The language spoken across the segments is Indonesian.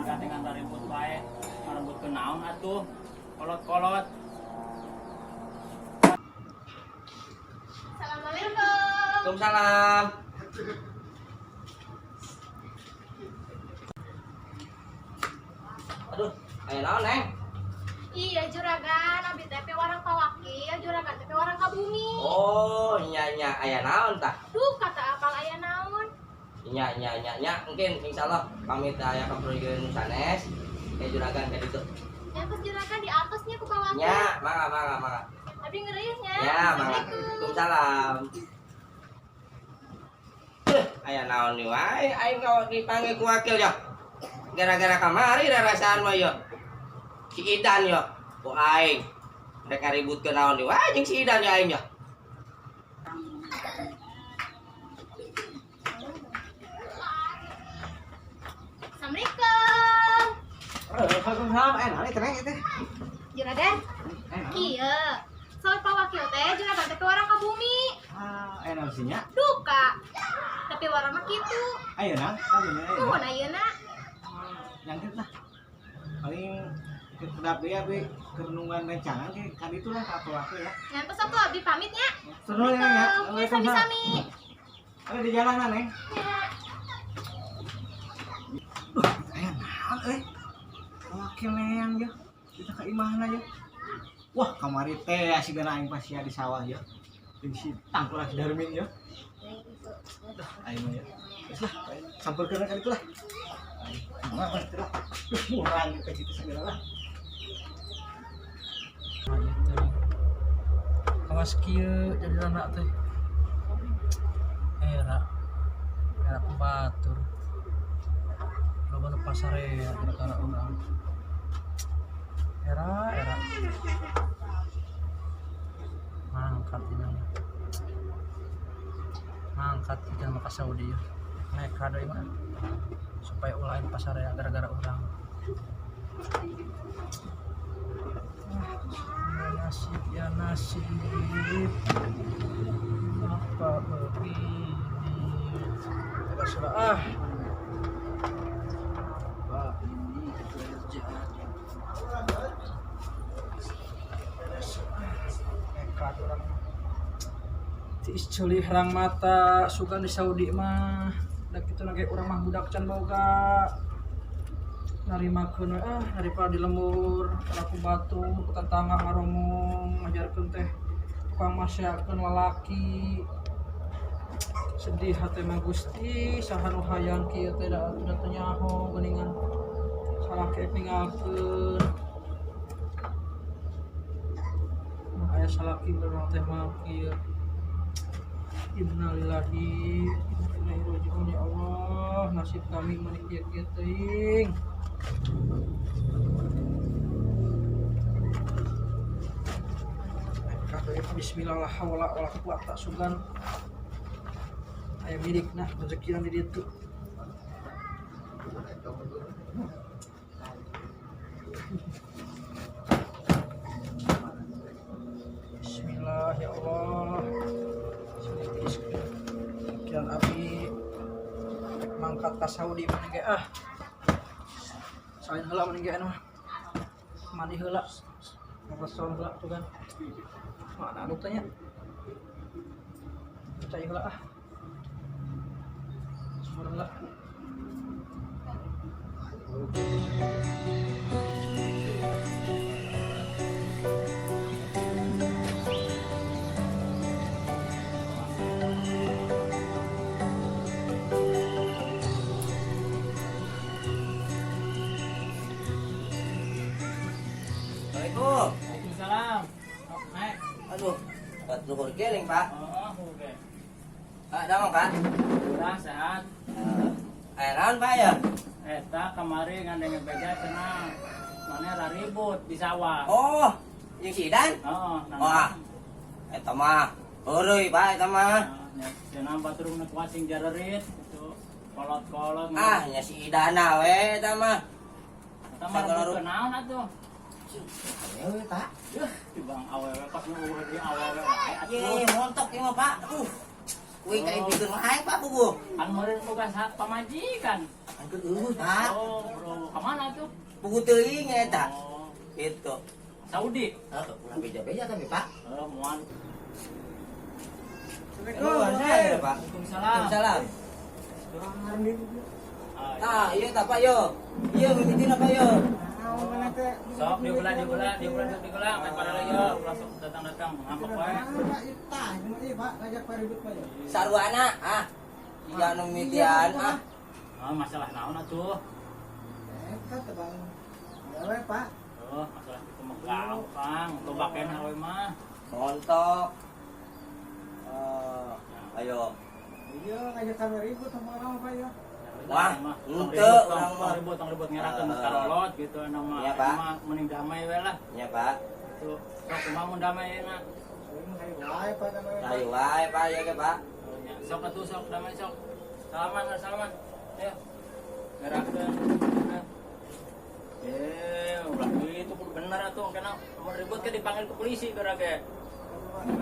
warga dengan ribut wae. Ribut ke naon atuh. Kolot-kolot. Assalamualaikum. Waalaikumsalam. Aduh, ayo naon, Neng? Iya juragan, abi teh warang pawakil, juragan teh warang kabumi. Oh, nya aya naon tah? Duh, kata apal aya naon? Nya, mungkin insyaallah pamit aya ka proyeun sanes. Juragan ka ditu. Ya terus juragan di atasnya ku pawakil. Nya, mangga. Abi ngeureusnya. Ya, mangga. Waalaikumsalam. Aya naon deui wae aing ka dipanggil ku wakil ya. Gara-gara kamari rarasaan mah ya. Si Idan ya, ku aing. Mereka ribut ke naon deui wae jeung si Idan ya aing ya. Assalamualaikum. Waalaikumsalam. Nani teh teh? Juragan. Kieu. Soal pawakil teh juragan teh warang kabumi. Enak sihnya. Duh, Kak. Tapi warang mah kitu. Ayo nang, Nuhun ayeuna. Nyangkit lah. Paling kedap dia abi kerenungan rencangan ke kan itulah apa ya. Ngantos atuh abi pamit nya. Seru ya ya. Ya sami-sami. Ada di jalanan neng. Ya. Ayo naon wakil neng ya. Kita ke imahna ya. Wah kamari teh asigana aing pas ya di sawah ya. Jeung si tangkul lagi Darmin ya. Ayo ya. Wes lah, sampeurkeun ka ditu lah. Mah itulah. Murang ke situ segala lah. Kawas kieu jadi anak teh. Era pembatur. Loba nu pasarea gara-gara urang. Era. Mangkat ini. Mangkat kita mah ka Saudi. Naik ka deui mah. Supaya ulain pasarea gara-gara urang. Ya nasib apa begini kita sudah apa ini terjadi nekat orang tiis ceulih rang mata sugan di Saudi mah da kitu na ge urang mah budak can boga narimakeun daripada di lembur aku batu ku tetangga ngaromong ngajarkeun teh tukang masyakeun lalaki sedih hate mah Gusti saha nu hayang kieu teh da teu nyaho geuningan salaki ninggalkeun aya salaki urang teh mah kieu innalillahi wa inna ilaihi raji'un ya Allah nasib kami meunih kieu teuing. Bismillah la haula wala quwata sugan aya mirikna rezekian di ditu. Bismillah ya Allah. Sekian abi mangkat ka Saudi mana ge Sain heula mending ge anu mandi heula ngosong heula tuh kan mana anu teh nya cai heula sumur heula Waalaikumsalam. Naik. Aduh, batu keling, Pak. Oh, oke. Ada Pak? Udah sehat. Ayo naon, Pak ya? Eta kamari ngandeng beja cenah. Mana ribut di sawah. Oh, jeung si Idan? Heeh, Wah. Eta mah eureui, Pak, eta mah. Cenah baturung nu kuat sing jarerit itu kolot-kolot. Nya si Idana we eta mah. Eta mah ribut kenaon atuh? Euy, Pak. Tibang awewe pas nu urut di awewe wae atuh. Ye, montok ieu mah, Pak. Kuing ka ibikeun wae, Pak, bubu. Kan meureun boga pamajikan. Angkeun eueuh, Pak. Oh, bro, ka mana pugu teuing eta. Oh, Gitu. Saudi. Ulah beja-beja tapi Pak. Muan. Nuhun saya Pak. Waalaikumsalam. Waalaikumsalam. Ah, Iya tak Pak yo. Iya mimitin apa yo? sok diulang, main pada lagi yo, langsung datang ngambek wae. Sarwana ah. Iya nu mimitian ah. Oh, masalah naon atuh? Oh, masalah itu mah gampang, tobakeun hawe mah. Montok. Ayo. Wah, henteu urang mah. Tong ribut ngerakeun karolot gitu enak mah. Iya, Pak. Mah mending damai we lah. Nya Pak. Tuh, sok kumaha mun damai enak. Ayo wae Pak ya ke Pak. Oh, nya. Sok atuh sok damai sok. Salaman. Ayo. Ngerakeun. Ulah gitu kudu bener atuh kana mun ribut ke dipanggil ke polisi gara-gara.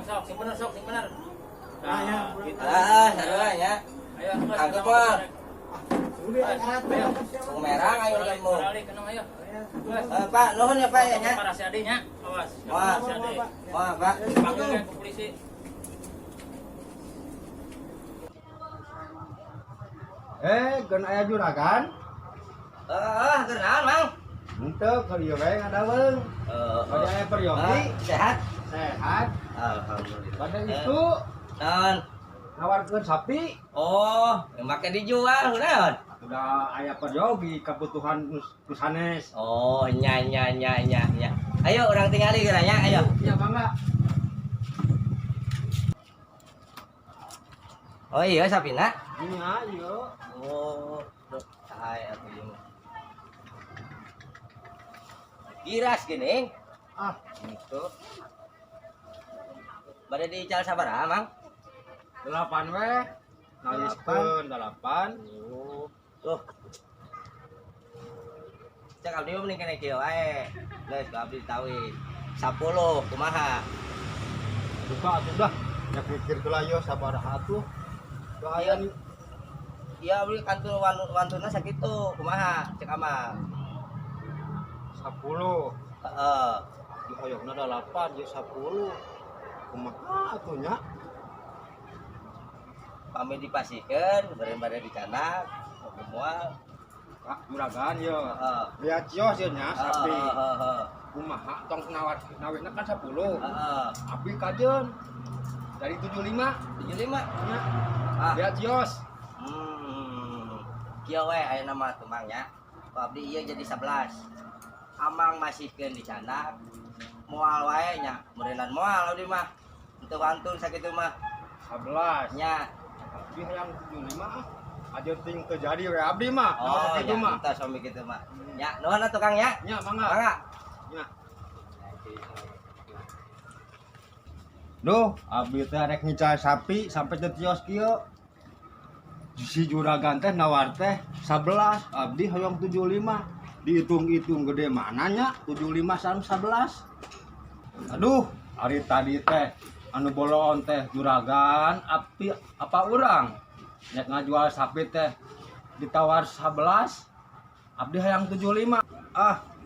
Sok sing bener. Nah, gitu. Sarua nya. Ayo, Angkat, Pak. Kumerang ayo kamu. Ayo. Pak, nuhun ya Pak ya nya. Para si adinya, awas. Wah. Si adi. Wah, Pak. Panggil ke polisi. Geun aya juragan? Kenaon, Mang? Henteu keur ieu we ngadaweung. Pada aya peryogi, Sehat? sehat. Alhamdulillah. Pada itu Naon? nawarkeun sapi, Oh, make dijual naon? udah aya peryogi kebutuhan nu sanes. Oh, nya. Ayo orang tingali geranya, ayo. Ya mangga. Oh iya sapina. Iya, iya. Oh, ay atuh ieu mah. Giras geuning. Ah, Gitu. Bade diical sabaraha, Mang? 8 we. Naliskeun 8. Oh. Tuh. Cek abdi mah mending kene kieu wae. Geus ka abdi tawi. 10 kumaha? Buka atuh dah. Ya pikir heula yo sabaraha atuh. Iya. Iya abdi kantor wantuna sakitu kumaha cek Amang. 10. Heeh. Di hoyongna 8 jeung 10. Kumaha atuh nya? Pami dipasikeun bareng-bareng dicanak moal. Pak juragan yo. Heeh. Lihat cios ye nya sapi. Heeh. Kumaha tong nawetna kan 10. Heeh. Abdi kajeun dari 75 75. nya. Ah. Lihat cios. Kieu we aya nama tuh Mang nya. Ku abdi ieu jadi 11. Amang masihkeun dicanak. Moal wae nya, meureunnan moal abdi mah. Teu wantun sakitu mah. 11. Nya. Abdi hayang 75 ah. Ajeun ting teu jadi we abdi mah. Oh, Kitu ya, mah. kita suami kitu mah. Nya, nuhun atuh Kang nya. Nya mangga. Mangga. Nya. Duh, abdi teh rek ngical sapi sampai teu cios kieu. Si juragan teh nawar teh 11, abdi hoyong 75. Dihitung-hitung gede mananya 75 sareng 11. Aduh, hari tadi teh anu boloon teh juragan api apa urang nek ngajual sapi teh ditawar 11, abdi hayang 75.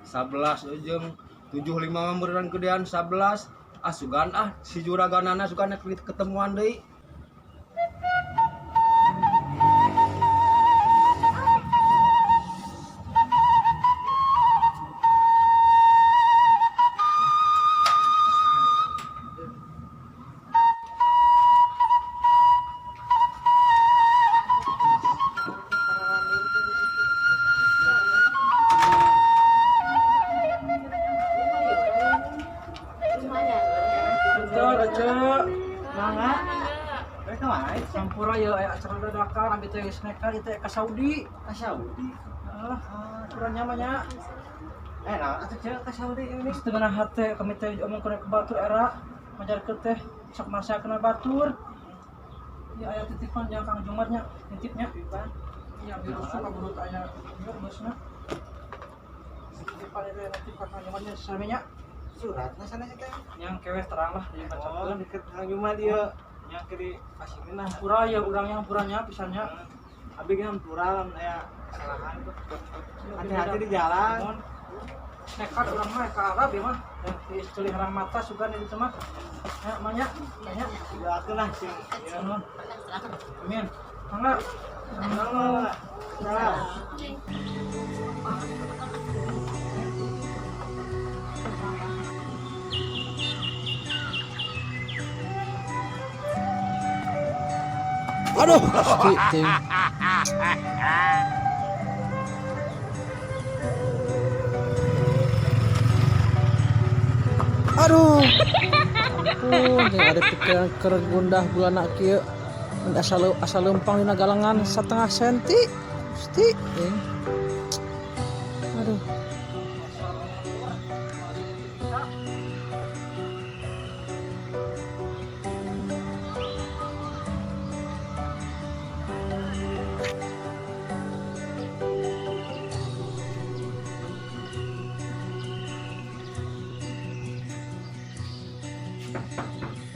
11 jeung 75 mah meureun gedean 11. Sugan si juraganana suka nek ketemuan deui. Betul, Cek. Mangga. Mereka wae Sampura ya aya acara dadakan abi teh geus nekat ieu teh ka Saudi. ka Saudi. Kurang nyamannya. Nah, atuh ceu ka Saudi ini. Setengah hate kami teh omongkeun ke batur era ngajarkeun teh sok masakeun batur. Ya aya titipan yang Kang Jumatnya, nitipnya. Iya, biru suka burut aya biar bosna. Titipan itu nitipkan Kang Jumatnya saminya. Suratna sana teh. Yang keweh terang lah dibacakeun. Deket Kang Jumat ieu. Nya ke di asingin lah. Pura ya urangnya hampuranya pisannya. Abi kan pura aya kesalahan tuh. Hati-hati di jalan. nekat orang mah ke Arab ya mah. Di ceuli harang mata sugan itu mah. Ya manya, banyak. Ya atulah sing. Ya nun. Amin. Mangga. Mangga. Nah. Aduh, pasti ting. Aduh. Ampun, yang ada pikiran kergundah gulana kieu. Asal lempang dina galangan 1/2 senti. Pasti ting. Aduh.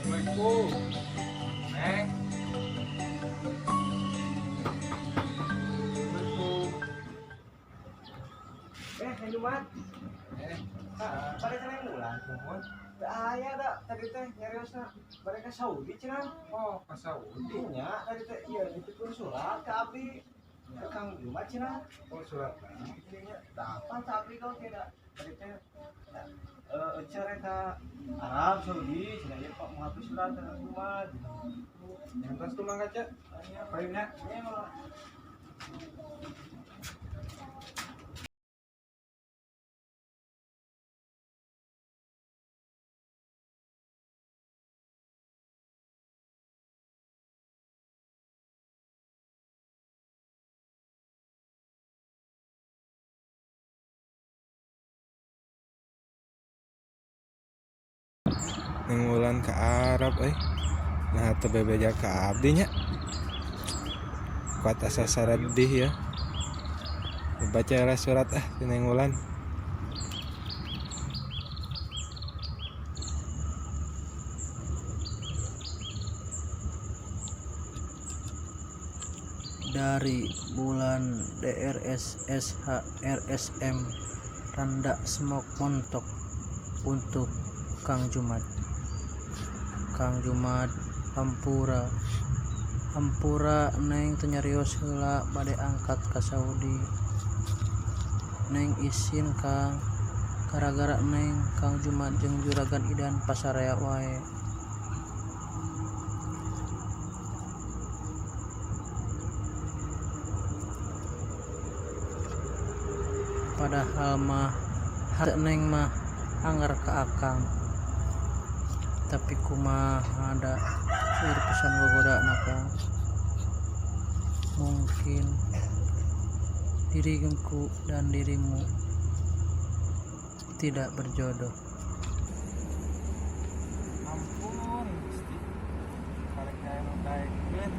Assalamualaikum. Neng. Neng Jumat. Balik ka neng ulan, mohon. Aya da tadi teh nyariosna balik ka Saudi cenah. Oh, ka Saudi. Nya tadi teh ieu dititipkeun surat ka abdi. Ka Kang Jumat cenah. Oh, surat. Nya dapat abdi kau tidak. Tadi teh cerita Arab Saudi cenah ieu Pak menghapus surat ka Kang Jumat. Yang tas tu mangga cek. Aya paringna. Nya mah. Nengulan ke Arab nah tebebeja ke abdinya kuat asa saradih ya baca surat nengulan dari bulan DRSSHRSM Randa Smok Montok untuk Kang Jumat Hampura neng tenyarios heula bade angkat ka Saudi neng isin Kang gara-gara neng Kang Jumat jeung juragan Idan pasarea wae padahal mah neng mah anggar ke akang tapi kumaha ada pisan gogoda nakang mungkin diriku dan dirimu tidak berjodoh. ampun Gusti balik kayak mendaikeun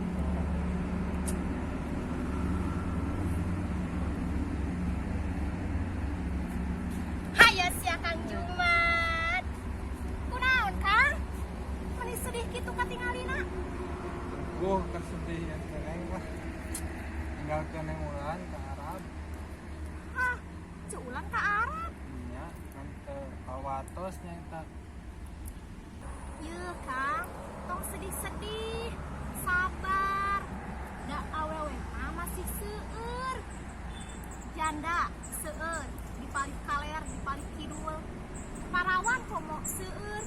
Hayo sia Kang Jumat. Kunaon Kang? Meni sedih kitu katingalina. kesedihan keneng lah tinggal keneng ulan ke Arab Hah, cuulan ka Arab. nya kan teu pawatos nyata Yeuh Kang, tong sedih-sedih. Sabar. Da awewe mah masih seueur. Janda seueur, dibalik kaler, dibalik kidul. Parawan komo seueur.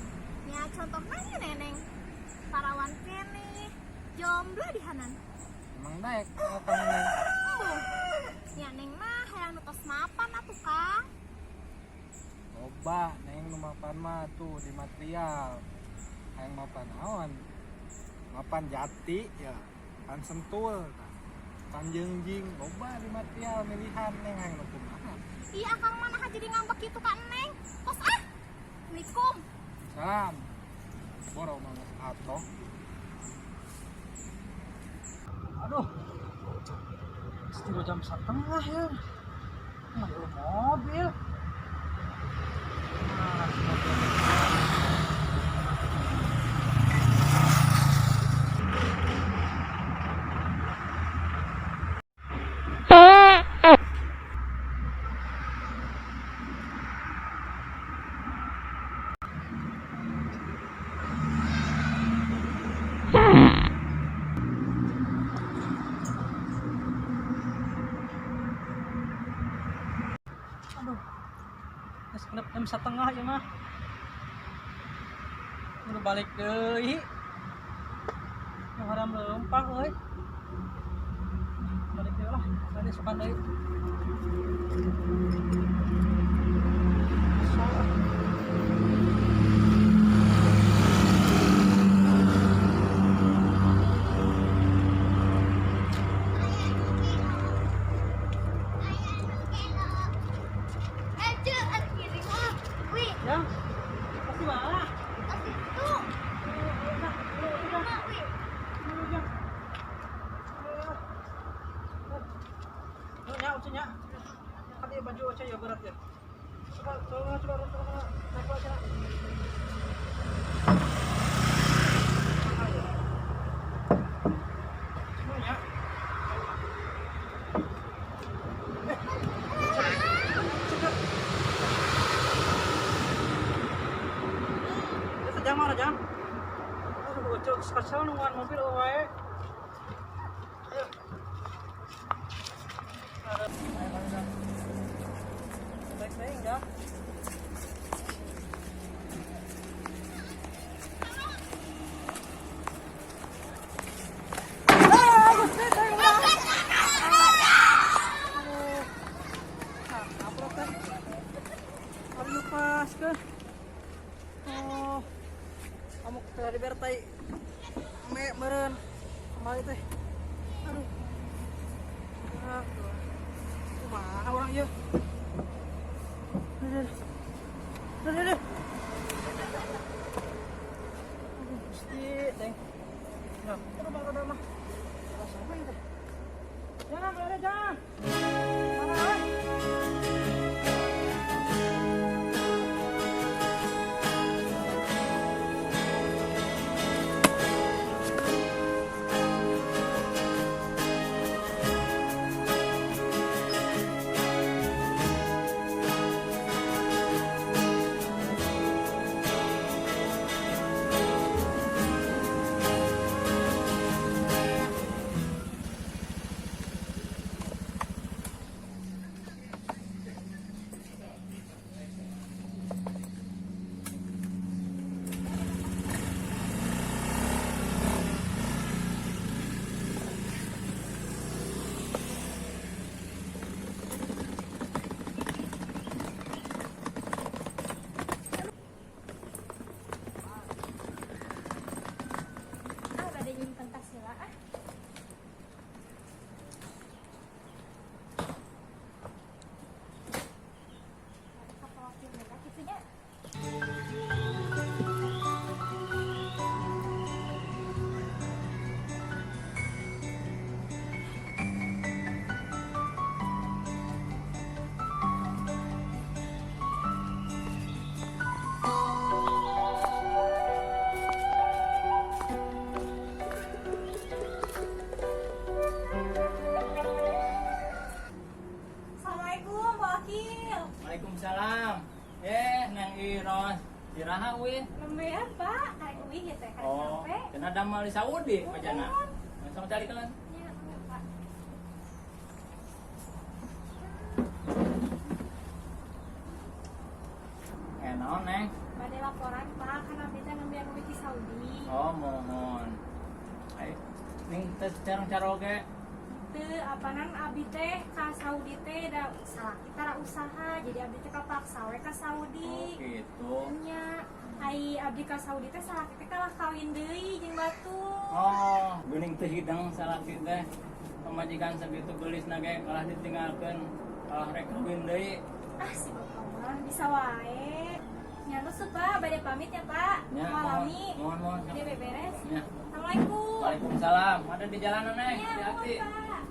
Nya contohna ieu neneng. Parawan keneh, jomblo dihanan. emang naik kamu neng Nya neng mah hayang nu tos mapan atuh Kang. loba neng nu mapan mah tuh di material hayang mapan naon mapan jati ya pan sentul pan jengjing loba di material milihan neng hayang nu kumaha Iya Kang mana jadi ngambek kitu ka Neng. Tos ah. Assalamualaikum. salam boro mangga atoh Aduh, setidaknya jam 1:30 ya. Nggak ada mobil. Geus genep jam 1:30 ya mah. Udah balik deui. Yang haram leumpang euy. Balik deui lah, tadi sukan deui. Ya, pasti malah. Ucinya. Kan baju Oce ya berat ya. Coba naik ke Oce. Semuanya. Sejam mana jam? Aduh, Oce kesel nungguan mobil wae. Ayo. Baik-baik ya. Kamu dari bertai meren kembali teh. Aduh. Mana orang iya? Aduh. Gusti, Teng. Ya, udah mah. Siapa itu? Jangan, berada jangan. Mana? Waalaikumsalam. Neng Iros. Iraha wih. Lembean Pak, kayak uih ya teh, Oh, capek. kena damal di Saudi bacana. Langsung cari kalian. Ya, Pak. Naon neng? Bade laporan Pak, karena kita ngambil uih di Saudi. Oh, mohon. Ayo, ning tes cara oke. Teu apanan abdi teh ka Saudi teh da salah kita ra usaha, jadi abdi teh kapaksa we ka Oh, Saudi. gitu. Nya, ai abdi ka Saudi teh salah kita kalah kawin deui jeung batu. Oh, geuning teh hidang salaki teh. Pamajikan sakitu geulis nage kalah ditinggalkeun. Kalah rek kawin deui. Ah, si bapak mah bisa wae. Nya lu Pak, bade pamit ya Pak. Ya, Malami. mohon. Dia beberes. Ya. Assalamualaikum. Waalaikumsalam. Ada di jalanan neng. Ya, Hati-hati. mohon, Pak.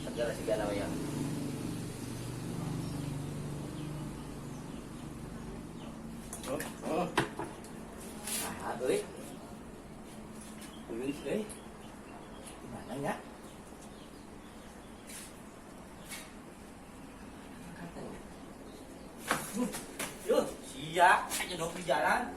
Segala segala ya. Euy. Gimana ya? Yo, kerja, aja dong di jalan.